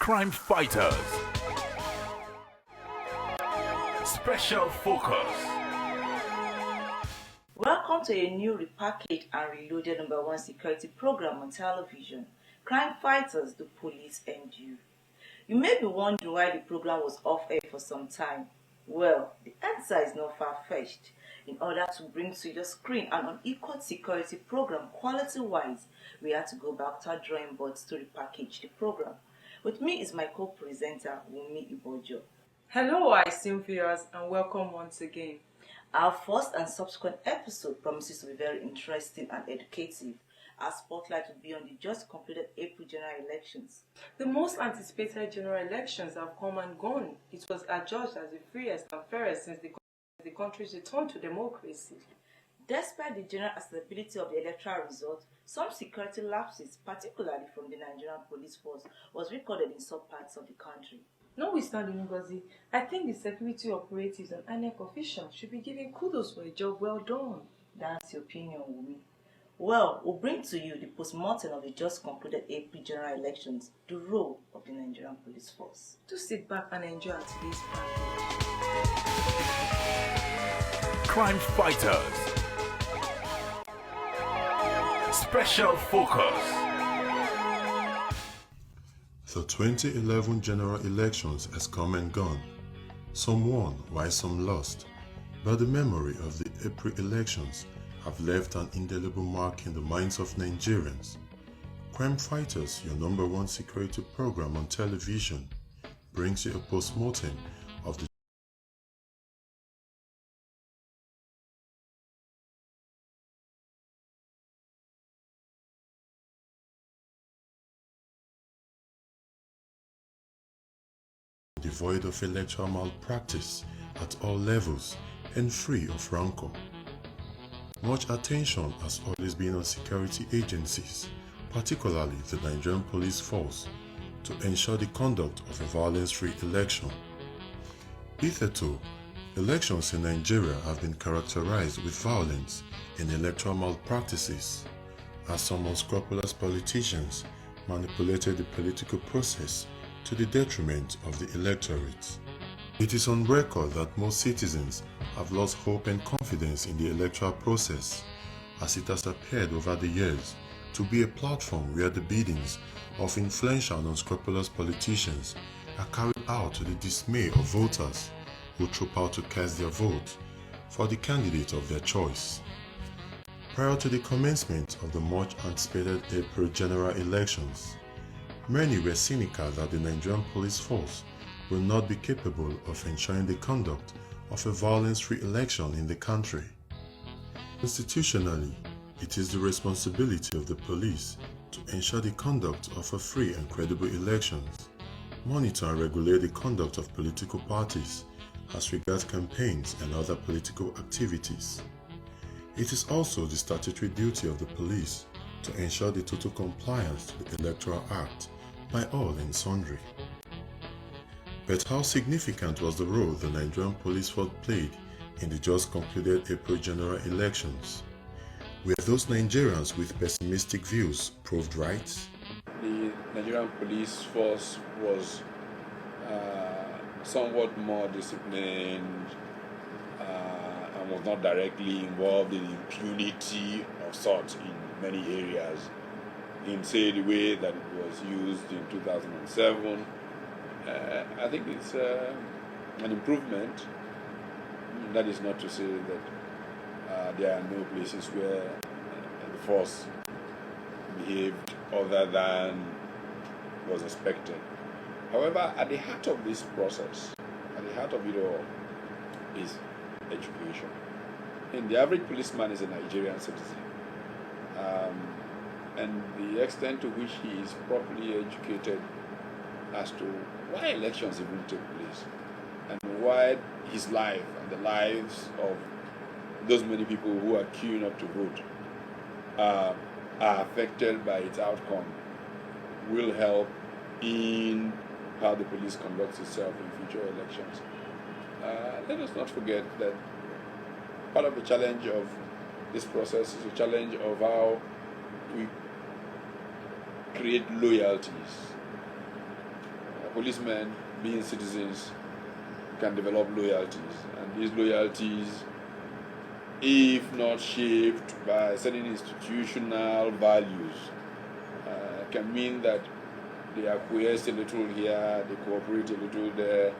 crime fighters. Special focus. Welcome to a new repackaged and reloaded number one security program on television, Crime Fighters, the Police and You. You may be wondering why the program was off air for some time. Well, the answer is not far-fetched. In order to bring to your screen an unequaled security program quality-wise, we had to go back to our drawing boards to repackage the program. With me is my co-presenter, Wumi Ibojo. Hello, esteemed viewers, and welcome once again. Our first and subsequent episode promises to be very interesting and educative. Our spotlight will be on the just completed April general elections. The most anticipated general elections have come and gone. It was adjudged as the freest and fairest since the country's return to democracy. Despite the general acceptability of the electoral result, some security lapses, particularly from the Nigerian police force, was recorded in some parts of the country. Notwithstanding, Ngozi, I think the security operatives and INEC officials should be given kudos for a job well done. That's your opinion, Wumi. Well, we'll bring to you the post-mortem of the just concluded April general elections, the role of the Nigerian police force. Do sit back and enjoy today's package. Crime fighters. Special focus. The 2011 general elections has come and gone. Some won while some lost, but the memory of the April elections have left an indelible mark in the minds of Nigerians. Crime Fighters, your number one security program on television, brings you a post-mortem of the devoid of electoral malpractice at all levels and free of rancor. Much attention has always been on security agencies, particularly the Nigerian police force, to ensure the conduct of a violence-free election. Hitherto, elections in Nigeria have been characterized with violence and electoral malpractices, as some unscrupulous politicians manipulated the political process to the detriment of the electorate. It is on record that most citizens have lost hope and confidence in the electoral process, as it has appeared over the years to be a platform where the biddings of influential and unscrupulous politicians are carried out to the dismay of voters who troop out to cast their vote for the candidate of their choice. Prior to the commencement of the much anticipated April general elections, many were cynical that the Nigerian police force will not be capable of ensuring the conduct of a violence-free election in the country. Constitutionally, it is the responsibility of the police to ensure the conduct of a free and credible elections, monitor and regulate the conduct of political parties as regards campaigns and other political activities. It is also the statutory duty of the police to ensure the total compliance to the Electoral Act by all and sundry. But how significant was the role the Nigerian police force played in the just concluded April general elections? Were those Nigerians with pessimistic views proved right? The Nigerian police force was somewhat more disciplined and was not directly involved in impunity of sorts in many areas, in say the way that it was used in 2007. I think it's an improvement. That is not to say that there are no places where the force behaved other than was expected. However, at the heart of this process, at the heart of it all, is education. And the average policeman is a Nigerian citizen. And the extent to which he is properly educated as to why elections even take place and why his life and the lives of those many people who are queuing up to vote are affected by its outcome will help in how the police conducts itself in future elections. Let us not forget that part of the challenge of this process is a challenge of how we create loyalties policemen, being citizens, can develop loyalties, and these loyalties, if not shaped by certain institutional values, can mean that they acquiesce a little here, they cooperate a little there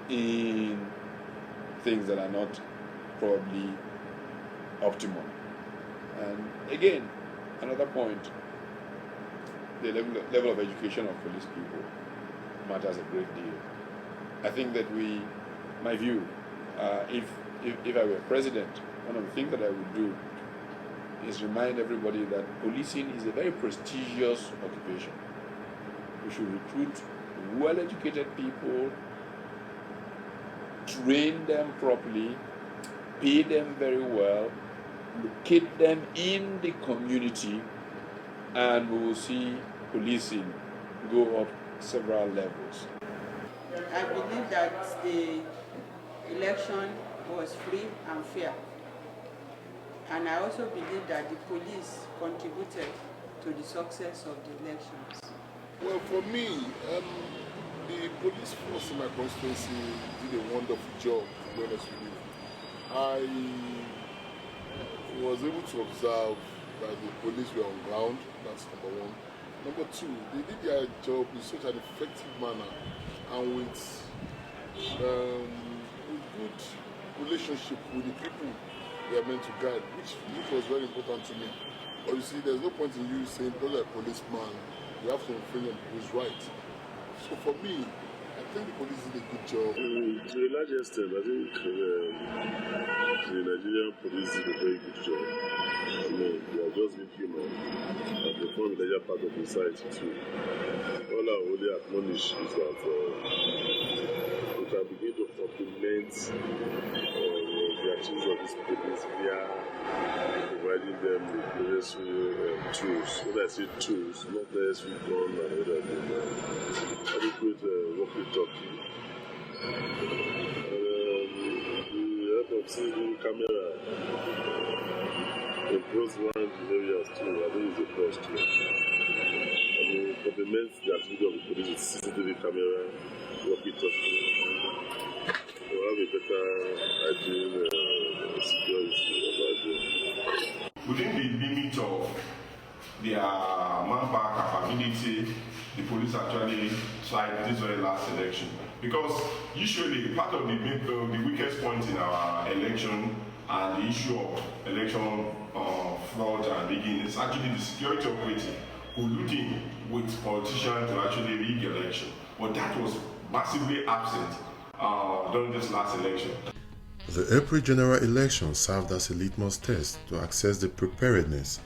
in things that are not probably optimal. And again, another point, the level of education of police people matters a great deal. I think that my view, if I were president, one of the things that I would do is remind everybody that policing is a very prestigious occupation. We should recruit well-educated people, train them properly, pay them very well, locate them in the community, and we will see policing go up several levels. I believe that the election was free and fair. And I also believe that the police contributed to the success of the elections. Well, for me, the police force in my constituency did a wonderful job, to be honest with you. I was able to observe that the police were on ground, that's number one. Number two, they did their job in such an effective manner and with good relationship with the people they are meant to guide, which was very important to me. But you see, there's no point in you saying, because you're a policeman, you have to infringe on people's rights. So for me, I think the police did a good job. To a large extent, I think the Nigerian police did a very good job. I mean, they are just being human, and they form a larger part of society too. All I would really admonish is that we can begin to complement the activities of these police via providing them with necessary tools. When I say tools, not necessarily gun and other things. Adequate walkie-talkie. The help of seeing camera in close around the areas too, I think it's a plus too. I mean, complement the activity of the police with CCTV camera, walkie-talkie. To have a better hygiene security. Within the limit of their manpower capability, the police actually tried this very last election. Because usually part of the weakest point in our election and the issue of election fraud and rigging is actually the security operative colluding with politicians to actually rig election. But that was massively absent during this last election. The April general election served as a litmus test to assess the preparedness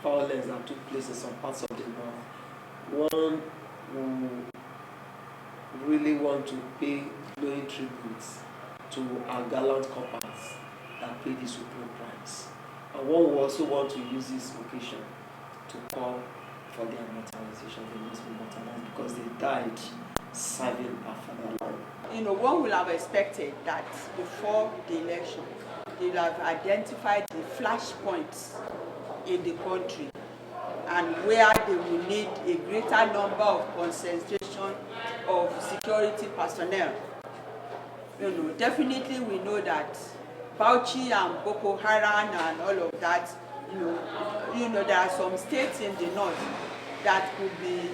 violence that took place in some parts of the north. One who really want to pay glowing tributes to our gallant coppers that paid the supreme price. And one will also want to use this occasion to call for their immortalization. They must be immortalized because they died serving our fatherland. You know, one will have expected that before the election, they will have identified the flashpoints in the country and where they will need a greater number of concentration of security personnel. You know, definitely we know that Bauchi and Boko Haram and all of that, you know, there are some states in the north that could be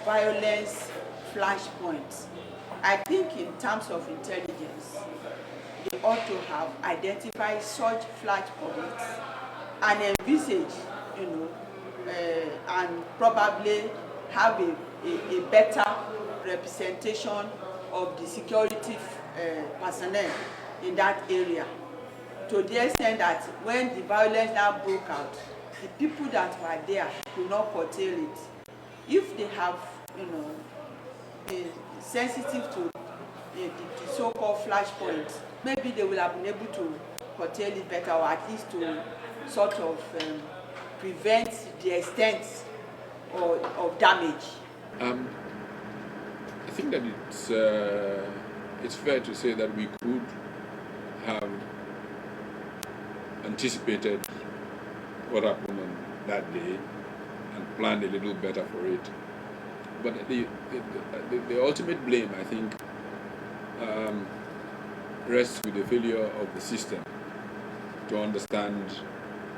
violence flashpoints. I think in terms of intelligence, they ought to have identified such flashpoints and envisage, you know, and probably have a better representation of the security personnel in that area, to the extent that when the violence now broke out, the people that were there could not curtail it. If they have, you know, the sensitive to the so-called flashpoints, maybe they will have been able to curtail it better, or at least to sort of prevent the extent of damage. I think that it's fair to say that we could have anticipated what happened on that day and planned a little better for it. But the ultimate blame, I think, rests with the failure of the system to understand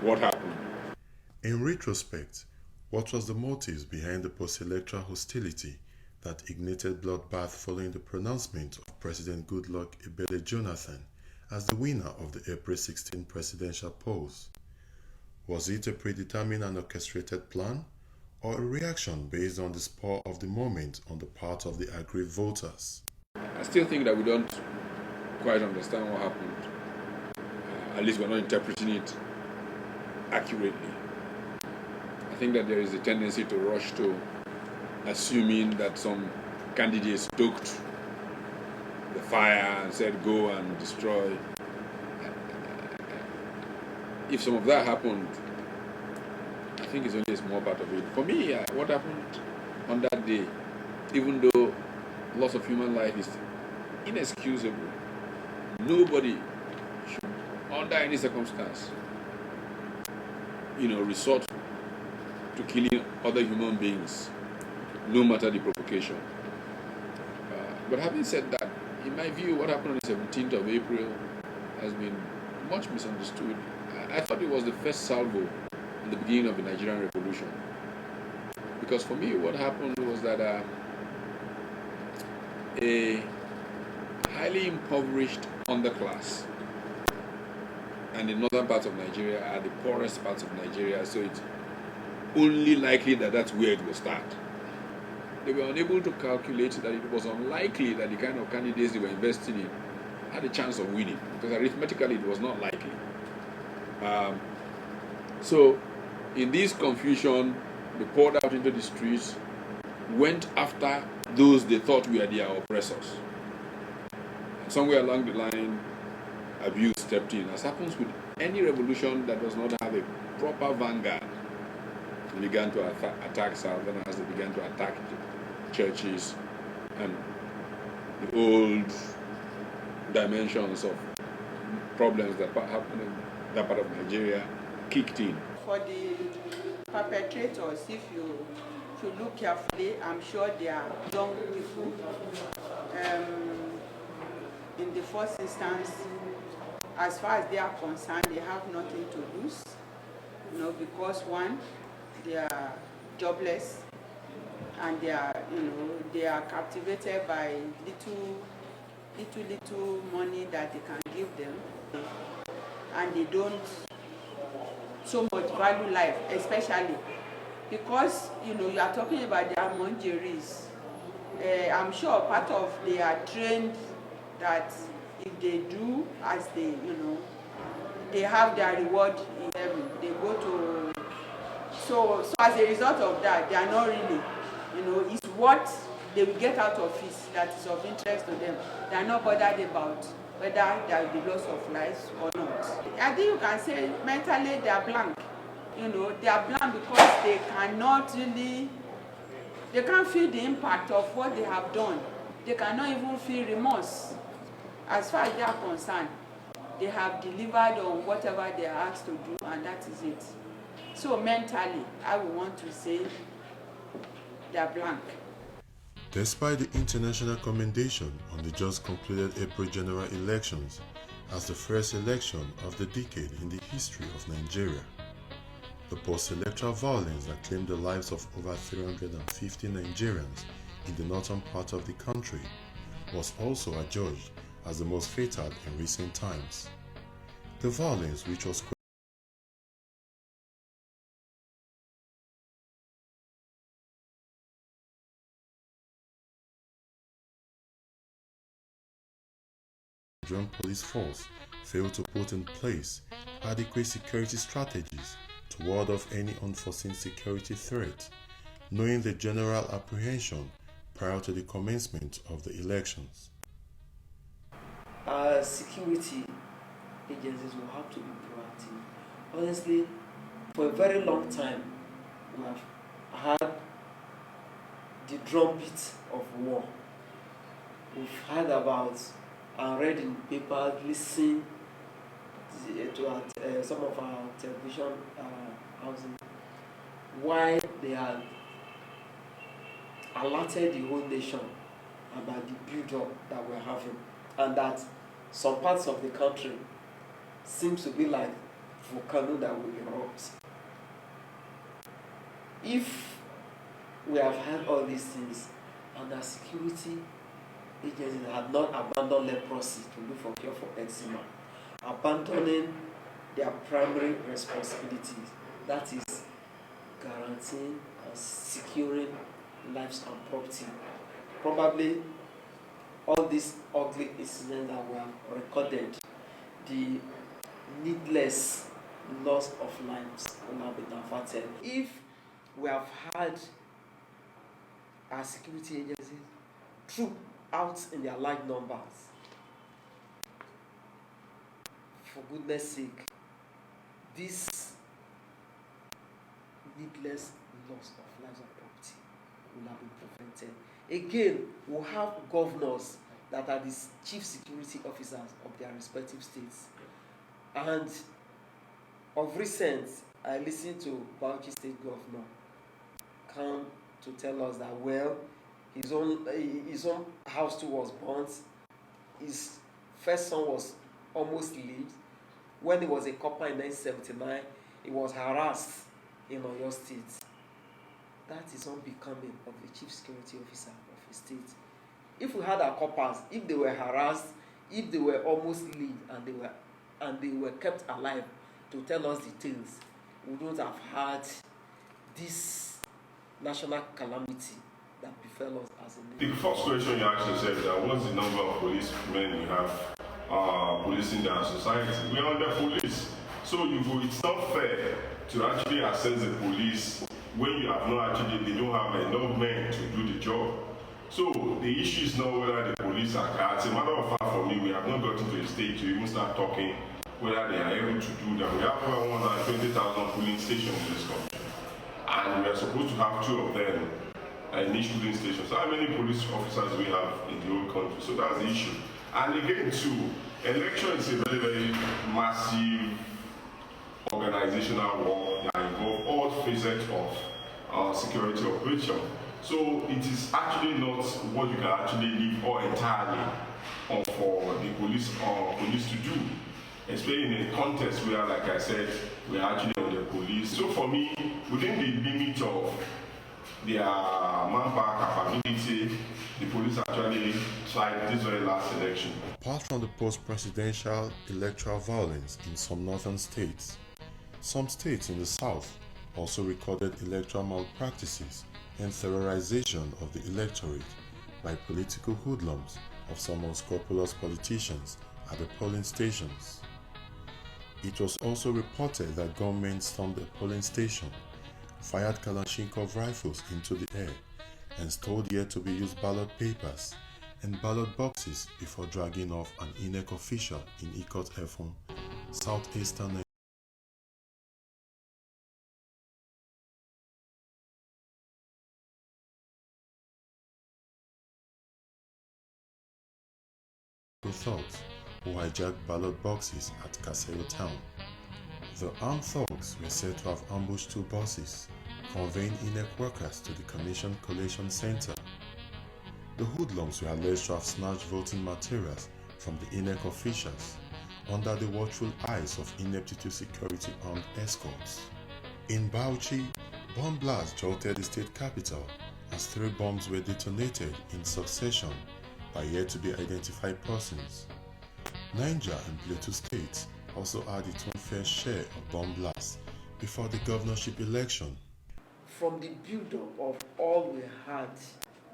what happened. In retrospect, what was the motives behind the post-electoral hostility that ignited bloodbath following the pronouncement of President Goodluck Ebele Jonathan as the winner of the April 16 presidential polls? Was it a predetermined and orchestrated plan, or a reaction based on the spur of the moment on the part of the aggrieved voters? I still think that we don't quite understand what happened. At least we're not interpreting it accurately. I think that there is a tendency to rush to assuming that some candidates stoked the fire and said go and destroy. If some of that happened, I think it's only a small part of it. For me, what happened on that day, even though loss of human life is inexcusable, nobody should, under any circumstance, resort to killing other human beings, no matter the provocation. But having said that, in my view, what happened on the 17th of April has been much misunderstood. I thought it was the first salvo in the beginning of the Nigerian Revolution. Because for me, what happened was that a highly impoverished underclass, and the northern parts of Nigeria are the poorest parts of Nigeria, so it's only likely that that's where it will start. They were unable to calculate that it was unlikely that the kind of candidates they were investing in had a chance of winning, because arithmetically it was not likely. So in this confusion, they poured out into the streets, went after those they thought were their oppressors. And somewhere along the line, abuse stepped in. As happens with any revolution that does not have a proper vanguard, they began to attack Southerners, they began to attack the churches, and the old dimensions of problems that happened in that part of Nigeria kicked in. For the perpetrators, if you look carefully, I'm sure they are young people. In the first instance, as far as they are concerned, they have nothing to lose, because one, they are jobless, and they are captivated by little money that they can give them, and they don't so much value life, especially because you are talking about their mongeries. I'm sure part of they are trained that if they do as they have their reward in heaven. They go to so as a result of that, they are not really, it's what they will get out of it that is of interest to them. They are not bothered about whether there will be loss of lives or not. I think you can say mentally they are blank. You know, they are blank because they can't feel the impact of what they have done. They cannot even feel remorse. As far as they are concerned, they have delivered on whatever they are asked to do, and that is it. So mentally, I would want to say they are blank. Despite the international commendation on the just concluded April general elections as the first election of the decade in the history of Nigeria, the post-electoral violence that claimed the lives of over 350 Nigerians in the northern part of the country was also adjudged as the most fatal in recent times. The violence, which was Nigerian police force failed to put in place adequate security strategies to ward off any unforeseen security threat, knowing the general apprehension prior to the commencement of the elections. Security agencies will have to be proactive. Honestly, for a very long time, we have had the drumbeat of war. We've heard about and read in papers, listened to some of our television houses, why they had alerted the whole nation about the build-up that we're having, and that some parts of the country seems to be like volcano that will erupt. If we have had all these things and our security agencies had not abandoned leprosy to look for cure for eczema, abandoning their primary responsibilities, that is guaranteeing and securing lives and property, probably all these ugly incidents that were recorded, the needless loss of lives will have been averted. If we have had our security agencies troop out in their large numbers, for goodness sake, this needless loss of lives and property will have been prevented. Again, we'll have governors that are the chief security officers of their respective states. And of recent, I listened to Bauchi State Governor come to tell us that, well, his own house too was burnt. His first son was almost lived. When he was a copper in 1979, he was harassed in Oyo State. That is unbecoming of a chief security officer of a state. If we had our coppers, if they were harassed, if they were almost lived and they were kept alive to tell us details, we don't have had this national calamity that befell us as a nation. The first question you asked yourself is that what's the number of policemen we have policing our society? We are under police. So it's not fair to actually assess the police when you have not actually, they don't have enough men to do the job. So the issue is not whether the police are, as a matter of fact for me, we have not gotten to the stage to even start talking whether they are able to do that. We have over 120,000 polling stations in this country. And we are supposed to have 2 of them in each polling station. So how many police officers we have in the whole country? So that's the issue. And again too, election is a very, very massive organizational work that involves all facets of security operation. So it is actually not what you can actually leave all entirely for the police to do, especially in a context where, like I said, we are actually on the police. So for me, within the limit of their manpower capability, the police actually tried this very last election. Apart from the post-presidential electoral violence in some northern states, some states in the south also recorded electoral malpractices and terrorization of the electorate by political hoodlums of some unscrupulous politicians at the polling stations. It was also reported that gunmen stormed a polling station, fired Kalashnikov rifles into the air, and stole yet to be used ballot papers and ballot boxes before dragging off an INEC official in Ikot Efon, southeastern Nigeria. Thugs who hijacked ballot boxes at Kasero town. The armed thugs were said to have ambushed 2 buses, conveying INEC workers to the Commission Collation Center. The hoodlums were alleged to have snatched voting materials from the INEC officials under the watchful eyes of ineptitude security armed escorts. In Bauchi, bomb blasts jolted the state capital as 3 bombs were detonated in succession by yet-to-be-identified persons. Niger and Plateau states also had its own fair share of bomb blasts before the governorship election. From the build-up of all we had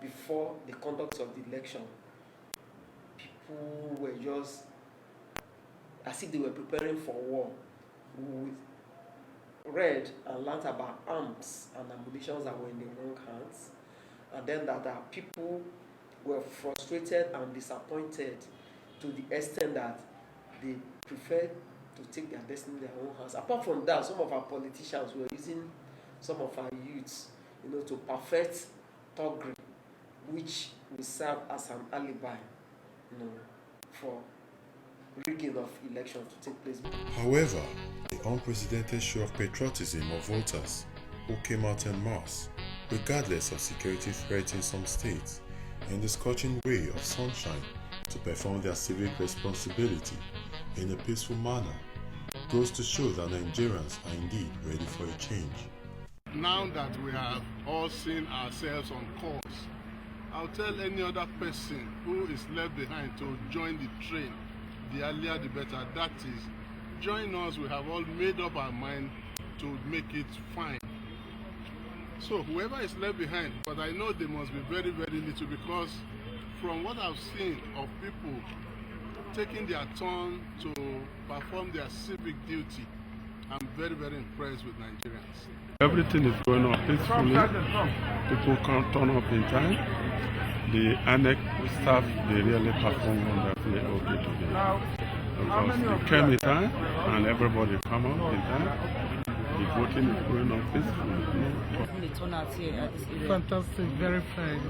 before the conduct of the election, people were just as if they were preparing for war. We read and learned about arms and ammunition that were in the wrong hands, and then that people were frustrated and disappointed to the extent that they preferred to take their destiny in their own hands. Apart from that, some of our politicians were using some of our youths, to perfect thuggery, which will serve as an alibi, for rigging of elections to take place. However, the unprecedented show of patriotism of voters who came out en masse, regardless of security threats in some states, and the scorching ray of sunshine to perform their civic responsibility in a peaceful manner, goes to show that Nigerians are indeed ready for a change. Now that we have all seen ourselves on course, I'll tell any other person who is left behind to join the train. The earlier the better. That is, join us. We have all made up our mind to make it fine. So whoever is left behind, but I know they must be very, very little, because from what I've seen of people taking their turn to perform their civic duty, I'm very, very impressed with Nigerians. Everything is going on peacefully. People can't turn up in time. The INEC staff, they really perform wonderfully okay today. Because they came in time and everybody come out in time. The voting is going on peacefully. Fantastic, very fine.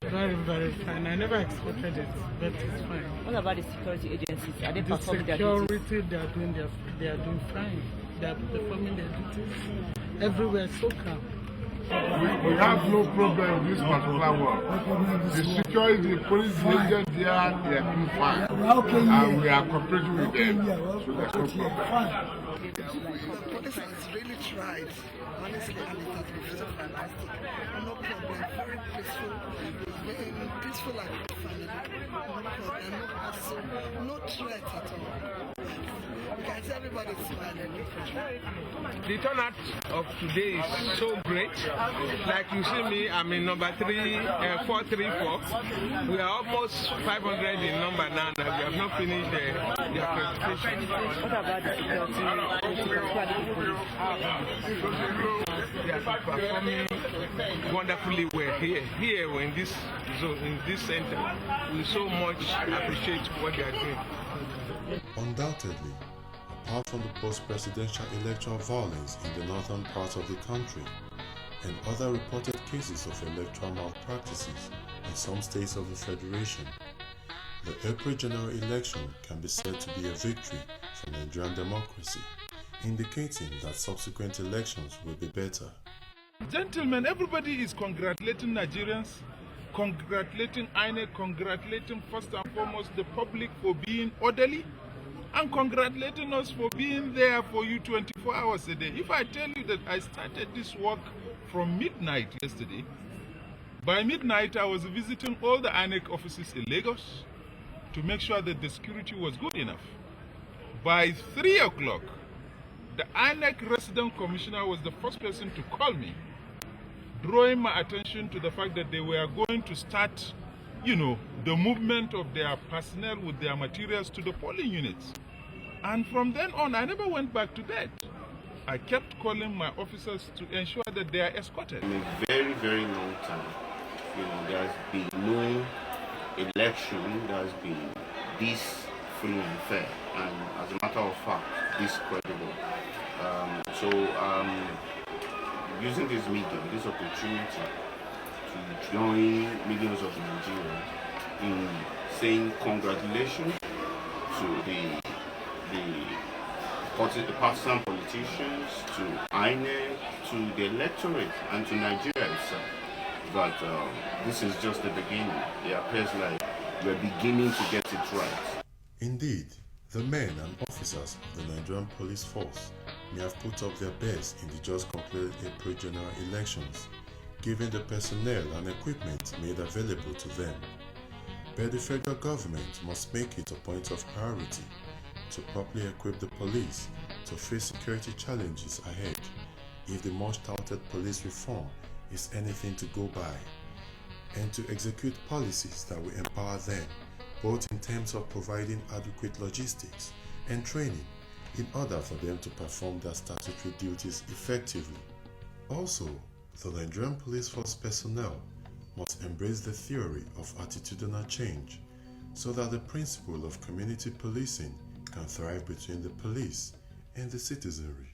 Very, very fine. I never expected it, but it's fine. What about the security agencies? Are they The performing their duties? security, they are doing fine. They are performing their duties. Everywhere so calm. We have no problem with this particular one. The security, the police agents, they are doing fine. And we are cooperating with them. So there's no problem. The police has really tried, honestly, and it has been so fantastic. No problem, very peaceful and family. No problem, no hassle, no threat at all. Because everybody's smiling. The turnout of today is so great. Like you see me, I'm in number 434. We are almost 500 in number now, and we have not finished the accreditation. What about the security? They are performing wonderfully well here in this zone, in this center. We so much appreciate what they are doing. Undoubtedly, apart from the post-presidential electoral violence in the northern part of the country and other reported cases of electoral malpractices in some states of the Federation, the April general election can be said to be a victory for Nigerian democracy, indicating that subsequent elections will be better. Gentlemen, everybody is congratulating Nigerians, congratulating INEC, congratulating first and foremost the public for being orderly, and congratulating us for being there for you 24 hours a day. If I tell you that I started this work from midnight yesterday, by midnight I was visiting all the INEC offices in Lagos to make sure that the security was good enough. By 3 o'clock, the INEC resident commissioner was the first person to call me, drawing my attention to the fact that they were going to start, the movement of their personnel with their materials to the polling units. And from then on, I never went back to bed. I kept calling my officers to ensure that they are escorted. In a very, very long time, there's been no election that has been this free and fair, and as a matter of fact, this credible. Using this medium, this opportunity to join millions of Nigerians in saying congratulations to the partisan politicians, to INEC, to the electorate, and to Nigeria itself. But this is just the beginning. It appears like we're beginning to get it right. Indeed, the men and officers of the Nigerian police force may have put up their best in the just completed April general elections, given the personnel and equipment made available to them. But the federal government must make it a point of priority to properly equip the police to face security challenges ahead if the much touted police reform is anything to go by, and to execute policies that will empower them both in terms of providing adequate logistics and training in order for them to perform their statutory duties effectively. Also, the Nigerian police force personnel must embrace the theory of attitudinal change so that the principle of community policing can thrive between the police and the citizenry.